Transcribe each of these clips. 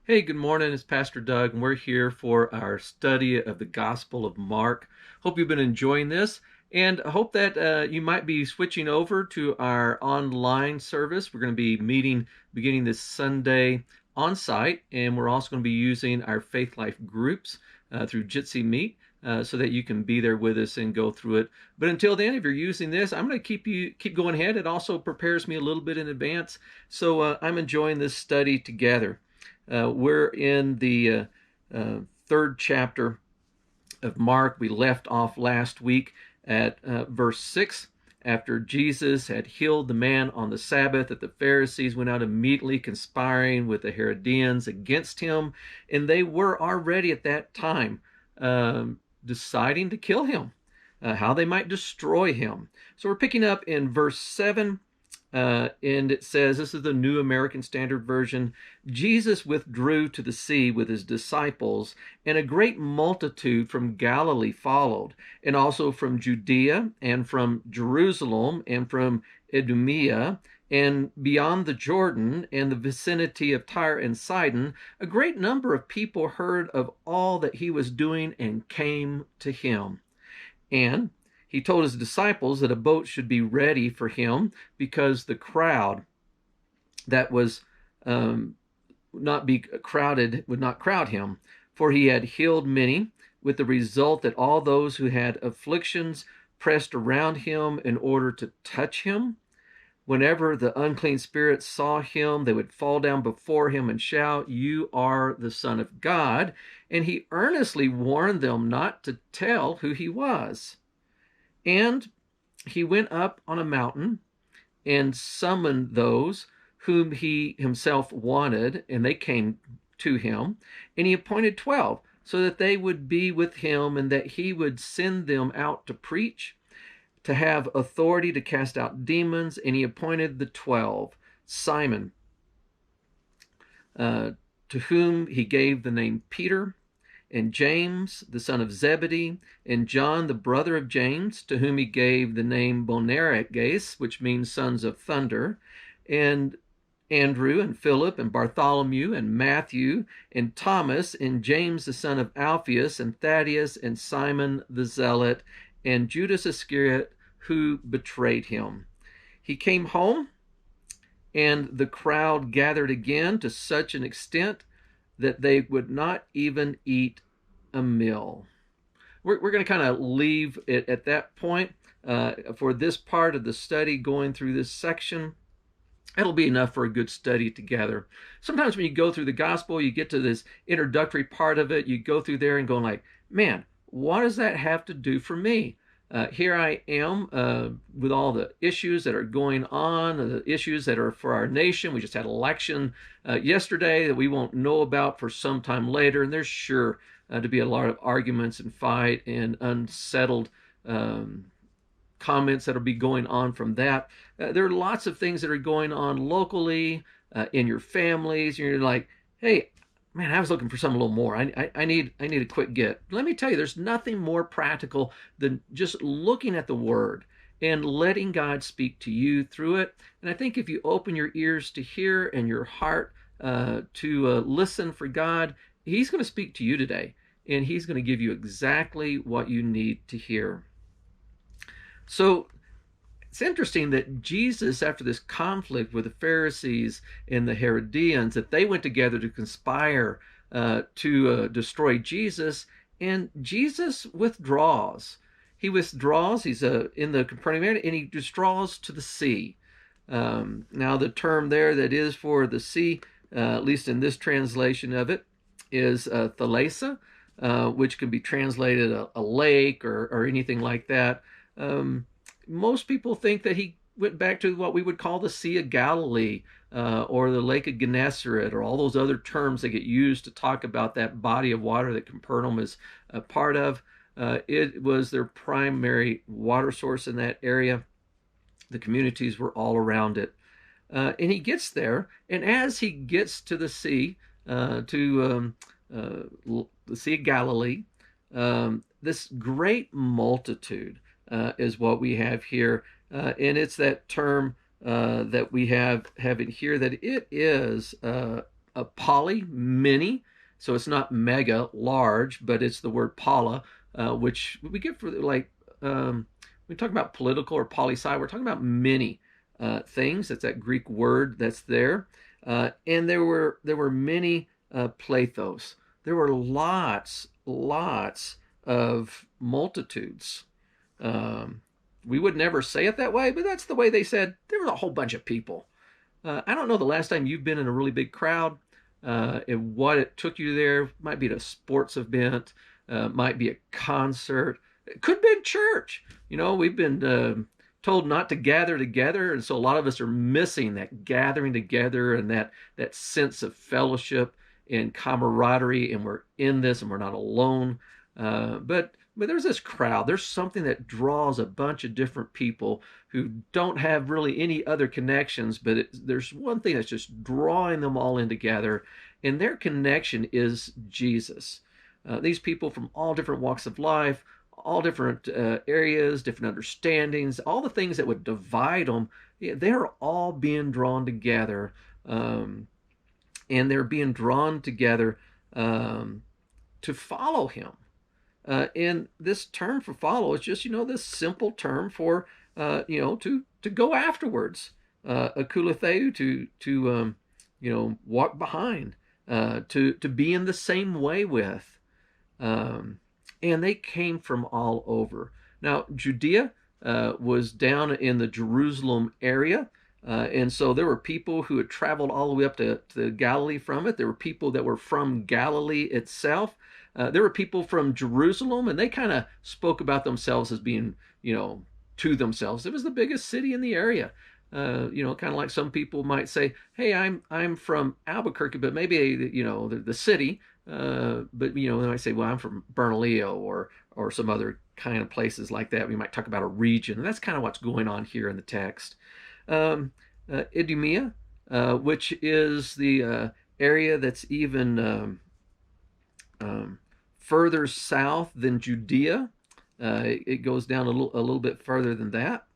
Hey, good morning. It's Pastor Doug, and we're here for our study of the Gospel of Mark. Hope you've been enjoying this, and I hope that you might be switching over to our online service. We're going to be meeting beginning this Sunday on site, and we're also going to be using our Faith Life groups through Jitsi Meet. So that you can be there with us and go through it. But until then, if you're using this, I'm going to keep going ahead. It also prepares me a little bit in advance, so I'm enjoying this study together. We're in the third chapter of Mark. We left off last week at verse 6. After Jesus had healed the man on the Sabbath, that the Pharisees went out immediately conspiring with the Herodians against him, and they were already at that time deciding to kill him, how they might destroy him. So we're picking up in verse 7. And it says, this is the New American Standard Version, Jesus withdrew to the sea with his disciples, and a great multitude from Galilee followed, and also from Judea, and from Jerusalem, and from Idumea, and beyond the Jordan, and the vicinity of Tyre and Sidon. A great number of people heard of all that he was doing and came to him. And he told his disciples that a boat should be ready for him because the crowd that was not be crowded would not crowd him, for he had healed many, with the result that all those who had afflictions pressed around him in order to touch him. Whenever the unclean spirits saw him, they would fall down before him and shout, "You are the Son of God." And he earnestly warned them not to tell who he was. And he went up on a mountain and summoned those whom he himself wanted, and they came to him. And he appointed 12, so that they would be with him, and that he would send them out to preach, to have authority to cast out demons. And he appointed the 12, Simon, to whom he gave the name Peter, and James, the son of Zebedee, and John, the brother of James, to whom he gave the name Boanerges, which means sons of thunder, and Andrew, and Philip, and Bartholomew, and Matthew, and Thomas, and James, the son of Alphaeus, and Thaddeus, and Simon the Zealot, and Judas Iscariot, who betrayed him. He came home, and the crowd gathered again to such an extent that they would not even eat a meal. We're going to kind of leave it at that point for this part of the study, going through this section. It'll be enough for a good study together. Sometimes when you go through the gospel, you get to this introductory part of it, you go through there and go like, man, what does that have to do for me? Here I am with all the issues that are going on, the issues that are for our nation. We just had an election yesterday that we won't know about for some time later, and there's sure to be a lot of arguments and fight and unsettled comments that'll be going on from that. There are lots of things that are going on locally, in your families. You're like, hey, man, I was looking for something a little more. I need a quick get. Let me tell you, there's nothing more practical than just looking at the Word and letting God speak to you through it. And I think if you open your ears to hear and your heart to listen for God, He's going to speak to you today, and He's going to give you exactly what you need to hear. So it's interesting that Jesus, after this conflict with the Pharisees and the Herodians, that they went together to conspire to destroy Jesus, and Jesus withdraws. He withdraws. He's in the Capernaum area, and he withdraws to the sea. Now, the term there that is for the sea, at least in this translation of it, is thalassa, which can be translated a lake or anything like that. Most people think that he went back to what we would call the Sea of Galilee or the Lake of Gennesaret, or all those other terms that get used to talk about that body of water that Capernaum is a part of. It was their primary water source in that area. The communities were all around it. And he gets there, and as he gets to the sea, to the Sea of Galilee, this great multitude is what we have here. And it's that term that we have in here, that it is poly, many. So it's not mega, large, but it's the word pola, which we get for like we talk about political or poli sci. We're talking about many things. That's that Greek word that's there. And there were many plethos. There were lots of multitudes. Um, we would never say it that way, but that's the way they said. There was a whole bunch of people. I don't know the last time you've been in a really big crowd, and what it took you there. Might be at a sports event, might be a concert. It could be church. We've been told not to gather together, and so a lot of us are missing that gathering together and that sense of fellowship and camaraderie, and we're in this, and we're not alone. But there's this crowd. There's something that draws a bunch of different people who don't have really any other connections, but there's one thing that's just drawing them all in together, and their connection is Jesus. These people from all different walks of life, all different areas, different understandings, all the things that would divide them, yeah, they're all being drawn together, and they're being drawn together to follow him. And this term for follow is just, this simple term for, to go afterwards. Akulatheu, walk behind, to be in the same way with. And they came from all over. Now, Judea was down in the Jerusalem area. And so there were people who had traveled all the way up to Galilee from it. There were people that were from Galilee itself. There were people from Jerusalem, and they kind of spoke about themselves as being, to themselves. It was the biggest city in the area. Kind of like some people might say, "Hey, I'm from Albuquerque," but maybe the city. But they might say, "Well, I'm from Bernalillo," or some other kind of places like that. We might talk about a region, and that's kind of what's going on here in the text. Idumea, which is the area that's even further south than Judea. It goes down a little bit further than that.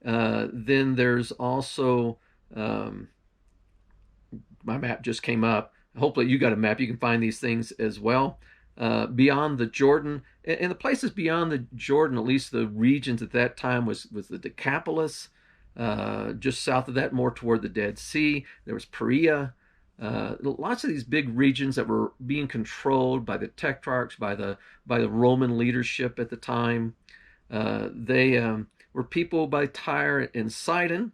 Then there's also, my map just came up. Hopefully you got a map. You can find these things as well. Beyond the Jordan, and the places beyond the Jordan, at least the regions at that time, was the Decapolis. Just south of that, more toward the Dead Sea. There was Perea. Lots of these big regions that were being controlled by the tetrarchs, by the Roman leadership at the time. They were people by Tyre and Sidon,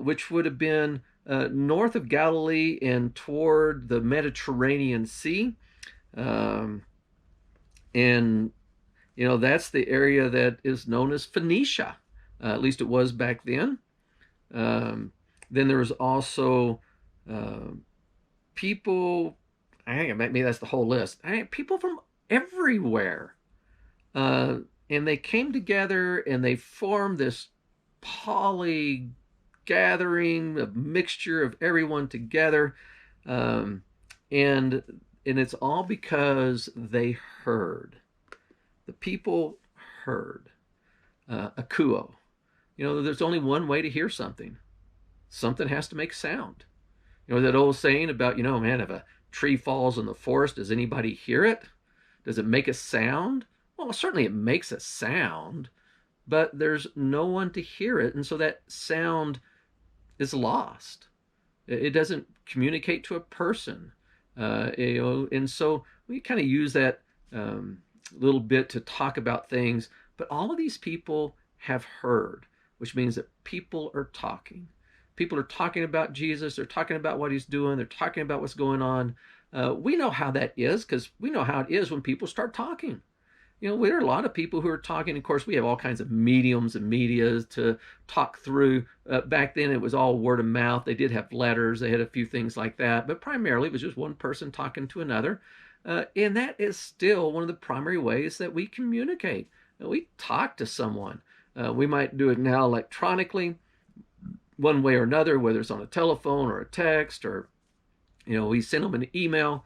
which would have been north of Galilee and toward the Mediterranean Sea. And that's the area that is known as Phoenicia. At least it was back then. Then there was also people, I think maybe that's the whole list. People from everywhere. And they came together and they formed this poly gathering, a mixture of everyone together. And it's all because they heard. The people heard. Akuo. There's only one way to hear something. Something has to make sound. That old saying about, man, if a tree falls in the forest, does anybody hear it? Does it make a sound? Well, certainly it makes a sound, but there's no one to hear it, and so that sound is lost. It doesn't communicate to a person. And so we kind of use that little bit to talk about things, but all of these people have heard, which means that people are talking. People are talking about Jesus. They're talking about what he's doing. They're talking about what's going on. We know how that is because we know how it is when people start talking. There are a lot of people who are talking. Of course, we have all kinds of mediums and medias to talk through. Back then, it was all word of mouth. They did have letters. They had a few things like that. But primarily, it was just one person talking to another. And that is still one of the primary ways that we communicate. We talk to someone. We might do it now electronically, one way or another, whether it's on a telephone or a text, or we send them an email,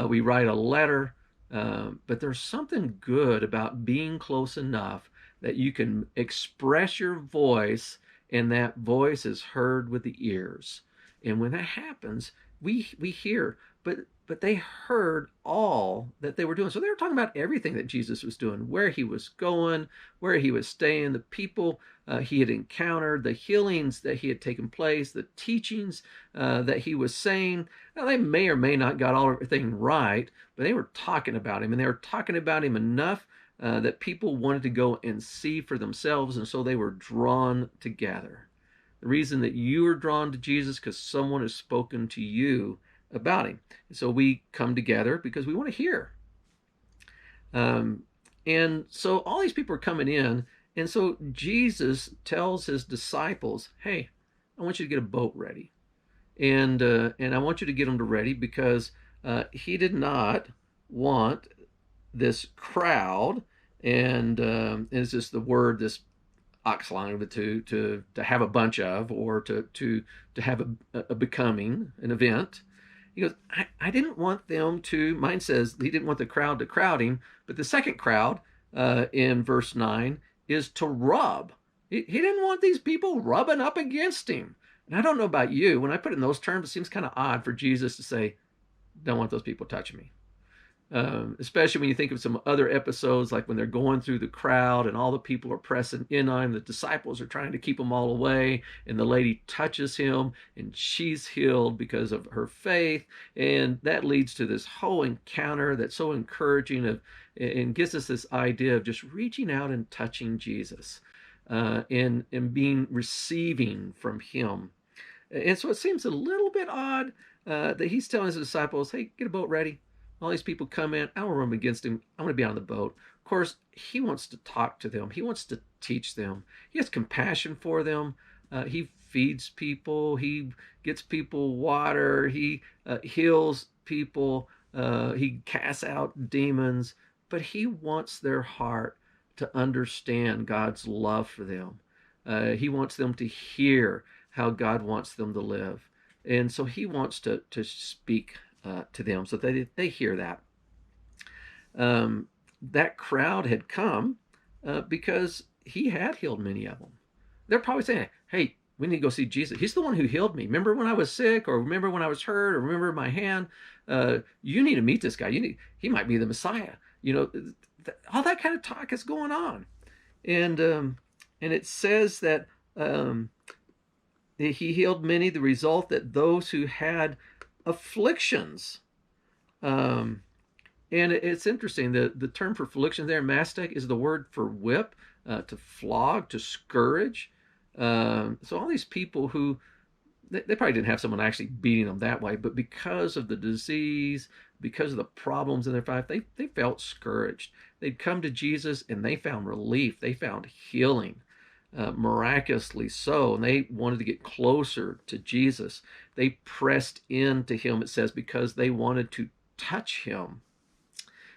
we write a letter. But there's something good about being close enough that you can express your voice, and that voice is heard with the ears. And when that happens, we hear, but they heard all that they were doing. So they were talking about everything that Jesus was doing, where he was going, where he was staying, the people he had encountered, the healings that he had taken place, the teachings that he was saying. Now, they may or may not got all everything right, but they were talking about him, and they were talking about him enough that people wanted to go and see for themselves, and so they were drawn together. The reason that you are drawn to Jesus because someone has spoken to you about him. And so we come together because we want to hear. And so all these people are coming in, and so Jesus tells his disciples, "Hey, I want you to get a boat ready, and I want you to get them to ready because he did not want this crowd, and is this the word this oxline to have a bunch of, or to have a becoming an event." He goes, I didn't want them to, mine says he didn't want the crowd to crowd him, but the second crowd in verse 9 is to rub. He didn't want these people rubbing up against him. And I don't know about you, when I put it in those terms, it seems kind of odd for Jesus to say, don't want those people touching me. Especially when you think of some other episodes, like when they're going through the crowd and all the people are pressing in on him, the disciples are trying to keep them all away, and the lady touches him and she's healed because of her faith, and that leads to this whole encounter that's so encouraging and gives us this idea of just reaching out and touching Jesus, and being receiving from him. And so it seems a little bit odd that he's telling his disciples, hey, get a boat ready. All these people come in. I don't run against him. I want to be on the boat. Of course, he wants to talk to them. He wants to teach them. He has compassion for them. He feeds people. He gets people water. He heals people. He casts out demons. But he wants their heart to understand God's love for them. He wants them to hear how God wants them to live. And so he wants to speak to them so that they hear that. That crowd had come because he had healed many of them. They're probably saying, hey, we need to go see Jesus. He's the one who healed me. Remember when I was sick, or remember when I was hurt, or remember my hand? You need to meet this guy. He might be the Messiah. All that kind of talk is going on. And it says that he healed many, the result that those who had afflictions. And it's interesting, the term for affliction there, mastek, is the word for whip, to flog, to scourge. So all these people who, they probably didn't have someone actually beating them that way, but because of the disease, because of the problems in their life, they felt scourged. They'd come to Jesus and they found relief. They found healing. Miraculously so, and they wanted to get closer to Jesus. They pressed into him, it says, because they wanted to touch him.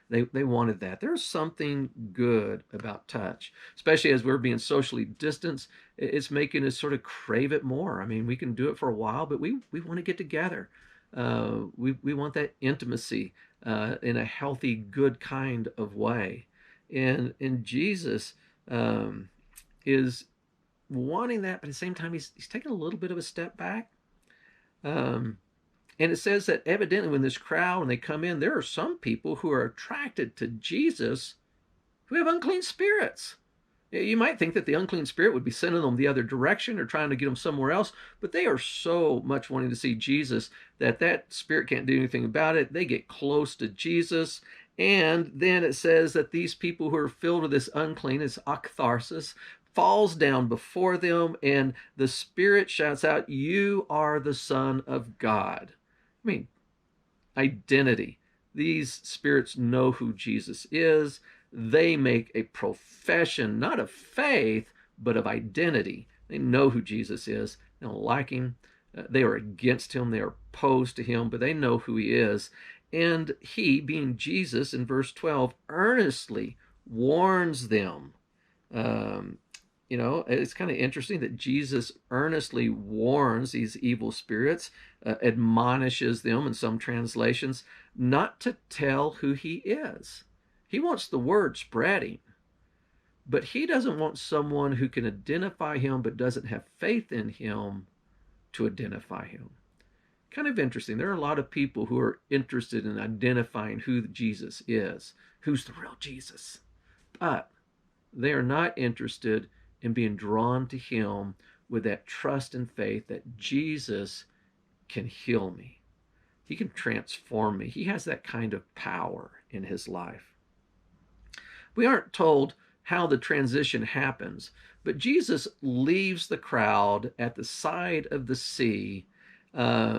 They wanted that. There's something good about touch, especially as we're being socially distanced. It's making us sort of crave it more. I mean, we can do it for a while, but we want to get together. We want that intimacy in a healthy, good kind of way. And Jesus is wanting that, but at the same time, he's taking a little bit of a step back. And it says that evidently when this crowd, when they come in, there are some people who are attracted to Jesus who have unclean spirits. You might think that the unclean spirit would be sending them the other direction or trying to get them somewhere else, but they are so much wanting to see Jesus that spirit can't do anything about it. They get close to Jesus. And then it says that these people who are filled with this unclean, this aktharsis, falls down before them, and the spirit shouts out, "You are the Son of God." I mean, identity. These spirits know who Jesus is. They make a profession, not of faith, but of identity. They know who Jesus is. They don't like him. They are against him. They are opposed to him, but they know who he is. And he, being Jesus, in verse 12, earnestly warns them. It's kind of interesting that Jesus earnestly warns these evil spirits, admonishes them in some translations, not to tell who he is. He wants the word spreading, but he doesn't want someone who can identify him but doesn't have faith in him to identify him. Kind of interesting. There are a lot of people who are interested in identifying who Jesus is, who's the real Jesus. But they are not interested in being drawn to him with that trust and faith that Jesus can heal me. He can transform me. He has that kind of power in his life. We aren't told how the transition happens, but Jesus leaves the crowd at the side of the sea.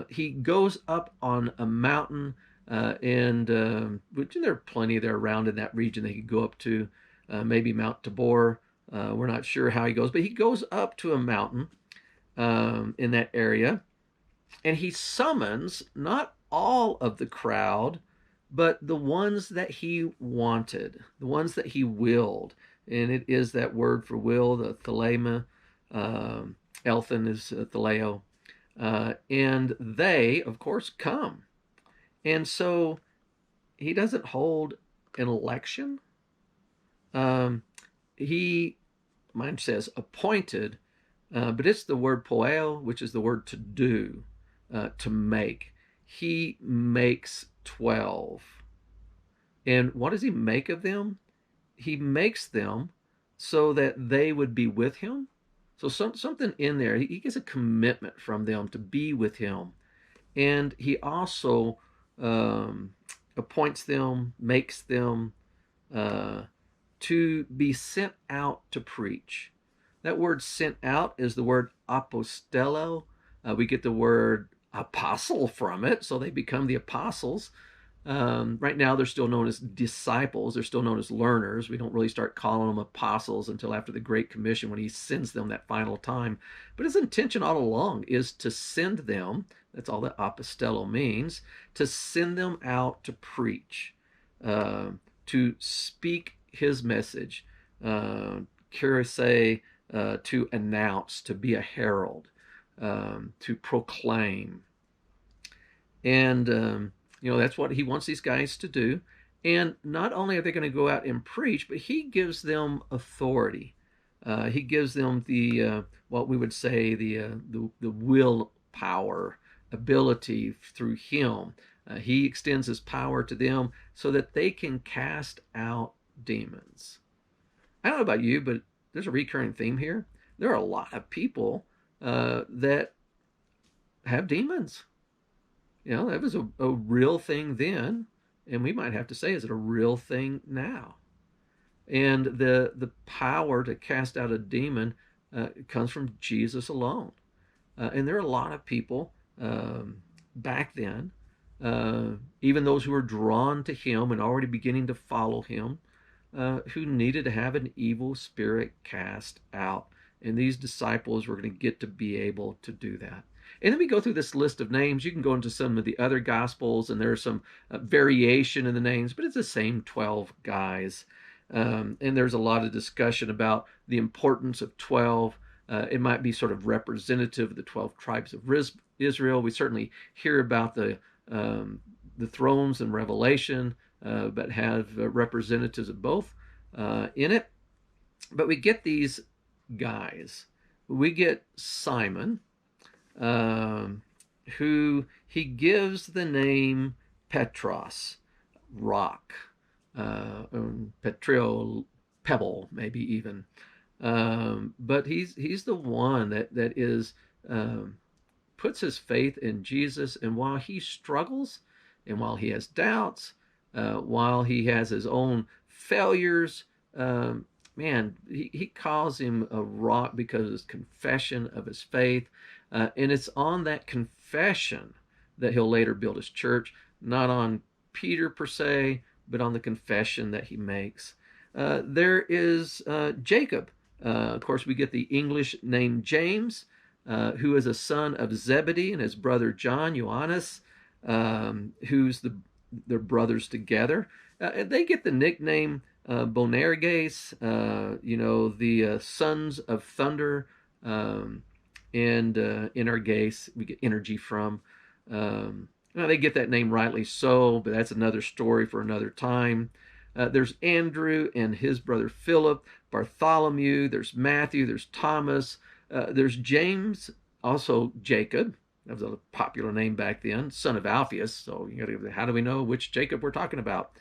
He goes up on a mountain, which there are plenty there around in that region they could go up to, maybe Mount Tabor. We're not sure how he goes, but he goes up to a mountain in that area, and he summons not all of the crowd, but the ones that he wanted, the ones that he willed. And it is that word for will, the thelema. Elthan is theleo. And they, of course, come. And so he doesn't hold an election. Mine says appointed, but it's the word poeo, which is the word to do, to make. He makes 12. And what does he make of them? He makes them so that they would be with him. So something in there, he gets a commitment from them to be with him. And he also appoints them, makes them to be sent out to preach. That word sent out is the word apostello. We get the word apostle from it, so they become the apostles. Right now, they're still known as disciples. They're still known as learners. We don't really start calling them apostles until after the Great Commission when he sends them that final time. But his intention all along is to send them, that's all that apostello means, to send them out to preach, to speak his message, curise, to announce, to be a herald, to proclaim. And that's what he wants these guys to do. And not only are they going to go out and preach, but he gives them authority. He gives them the what we would say the willpower, ability through him. He extends his power to them so that they can cast out demons. I don't know about you, but there's a recurring theme here. There are a lot of people that have demons. That was a real thing then, and we might have to say, is it a real thing now? And the power to cast out a demon comes from Jesus alone. And there are a lot of people back then, even those who were drawn to him and already beginning to follow him, who needed to have an evil spirit cast out. And these disciples were going to get to be able to do that. And then we go through this list of names. You can go into some of the other Gospels, and there's some variation in the names, but it's the same 12 guys. And there's a lot of discussion about the importance of 12. It might be sort of representative of the 12 tribes of Israel. We certainly hear about the thrones in Revelation, but have representatives of both in it. But we get these guys. We get Simon, who he gives the name Petros, rock, Petrio, pebble, maybe even. But he's the one that is puts his faith in Jesus, and while he struggles, and while he has doubts, while he has his own failures, he calls him a rock because of his confession of his faith. And it's on that confession that he'll later build his church, not on Peter per se, but on the confession that he makes. There is Jacob. Of course, we get the English name James, who is a son of Zebedee and his brother John, Johannes, who's their brothers together. They get the nickname Boanerges, the sons of thunder, and Energes, we get energy from. They get that name rightly so, but that's another story for another time. There's Andrew and his brother Philip, Bartholomew, there's Matthew, there's Thomas, there's James, also Jacob, That was a popular name back then, son of Alphaeus. So you got to, how do we know which Jacob we're talking about?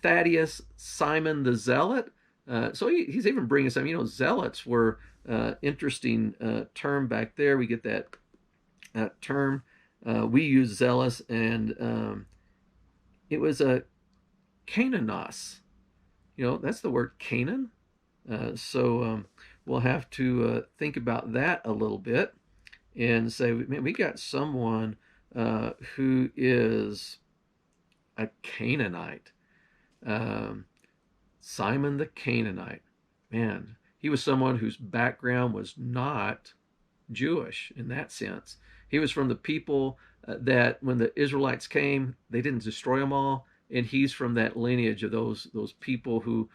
Thaddeus, Simon the Zealot. So he's even bringing some, zealots were interesting term back there. We get that term. We use zealous, and it was a Canaanos. That's the word Canaan. So we'll have to think about that a little bit and say, man, we got someone who is a Canaanite. Um, Simon the Canaanite. Man, he was someone whose background was not Jewish in that sense. He was from the people that when the Israelites came, they didn't destroy them all, and he's from that lineage of those people who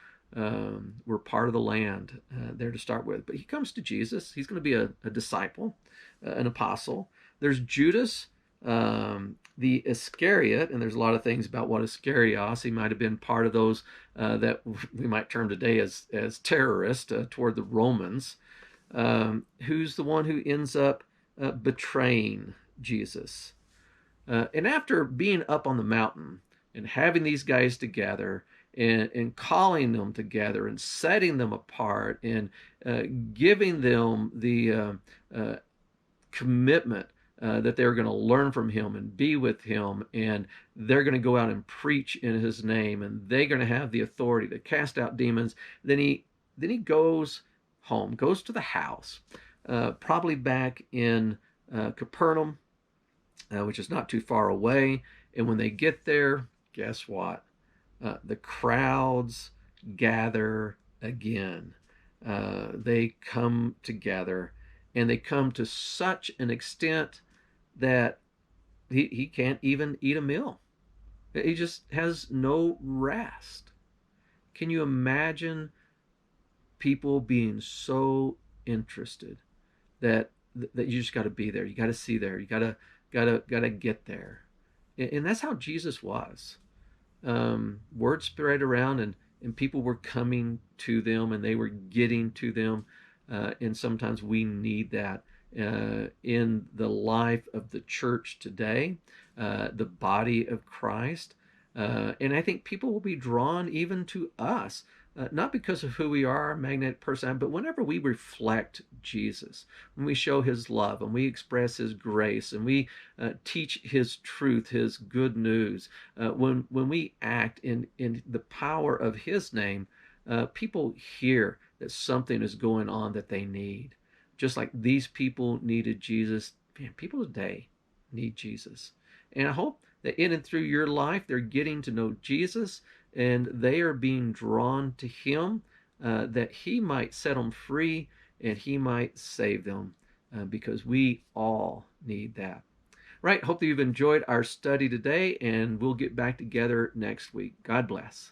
were part of the land there to start with. But he comes to Jesus. He's going to be a disciple, an apostle. There's Judas, the Iscariot, and there's a lot of things about what Iscariot. He might have been part of those that we might term today as terrorists toward the Romans. Who's the one who ends up betraying Jesus. And after being up on the mountain and having these guys together and calling them together and setting them apart and giving them the commitment that they're going to learn from him and be with him, and they're going to go out and preach in his name, and they're going to have the authority to cast out demons. Then he goes home, goes to the house, probably back in Capernaum, which is not too far away. And when they get there, guess what? The crowds gather again. They come together, and they come to such an extent that he can't even eat a meal. He just has no rest. Can you imagine people being so interested that you just got to be there? You got to see there. You got to get there. And that's how Jesus was. Word spread around, and people were coming to them, and they were getting to them. And sometimes we need that in the life of the church today, the body of Christ. And I think people will be drawn even to us, not because of who we are, magnetic person, but whenever we reflect Jesus, when we show his love and we express his grace and we teach his truth, his good news, when we act in the power of his name, people hear that something is going on that they need. Just like these people needed Jesus, man, people today need Jesus. And I hope that in and through your life, they're getting to know Jesus, and they are being drawn to him, that he might set them free and he might save them, because we all need that. Right, hope that you've enjoyed our study today, and we'll get back together next week. God bless.